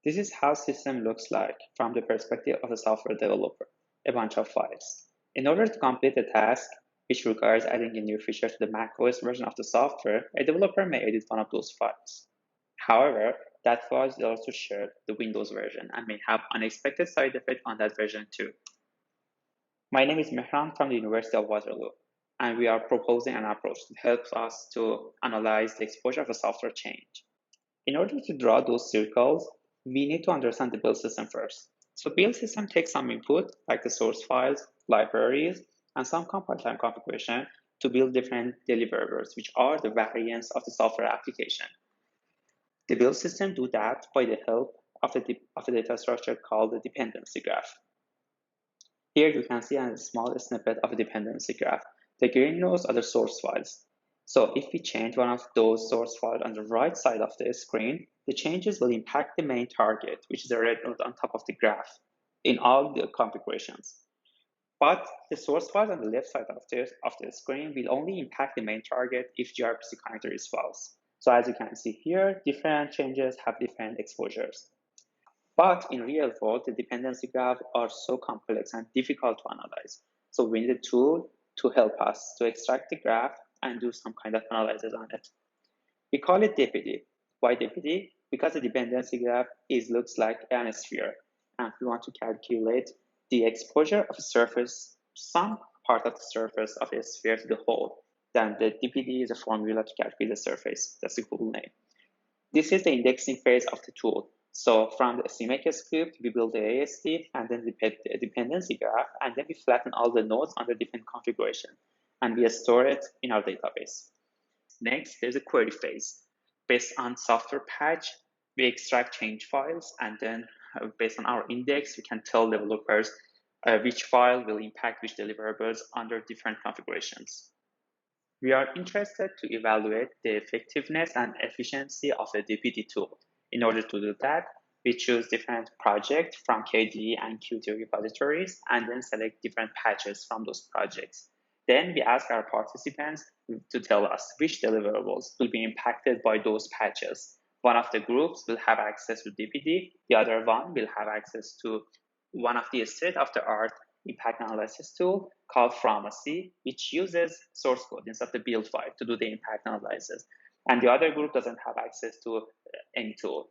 This is how system looks like from the perspective of a software developer, a bunch of files. In order to complete a task, which requires adding a new feature to the macOS version of the software, a developer may edit one of those files. However, that file is also shared the Windows version and may have unexpected side effects on that version too. My name is Mehran from the University of Waterloo, and we are proposing an approach that helps us to analyze the exposure of a software change. In order to draw those circles, we need to understand the build system first. So build system takes some input, like the source files, libraries, and some compile time configuration to build different deliverables, which are the variants of the software application. The build system do that by the help of the data structure called the dependency graph. Here you can see a small snippet of a dependency graph. The green nodes are the source files. So if we change one of those source files on the right side of the screen, the changes will impact the main target, which is a red node on top of the graph in all the configurations. But the source files on the left side of the screen will only impact the main target if gRPC connector is false. So as you can see here, different changes have different exposures. But in real world, the dependency graphs are so complex and difficult to analyze. So we need a tool to help us to extract the graph and do some kind of analysis on it. We call it DiPiDi. Why DiPiDi? Because the dependency graph looks like a sphere, and we want to calculate the exposure of a surface, some part of the surface of a sphere to the whole. Then the DiPiDi is a formula to calculate the surface. That's a cool name. This is the indexing phase of the tool. So from the CMake script, we build the AST and then the dependency graph, and then we flatten all the nodes under different configuration, and we store it in our database. Next, there's a query phase. Based on software patch, we extract change files, and then based on our index, we can tell developers which file will impact which deliverables under different configurations. We are interested to evaluate the effectiveness and efficiency of the DiPiDi tool. In order to do that, we choose different projects from KDE and Qt repositories and then select different patches from those projects. Then we ask our participants to tell us which deliverables will be impacted by those patches. One of the groups will have access to DiPiDi, the other one will have access to one of the state-of-the-art impact analysis tool called Pharmacy, which uses source code instead of the build file to do the impact analysis. And the other group doesn't have access to any tool.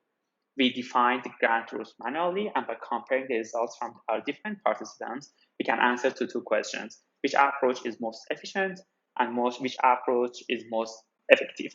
We define the grant rules manually, and by comparing the results from our different participants, we can answer to two questions: which approach is most efficient and which approach is most effective.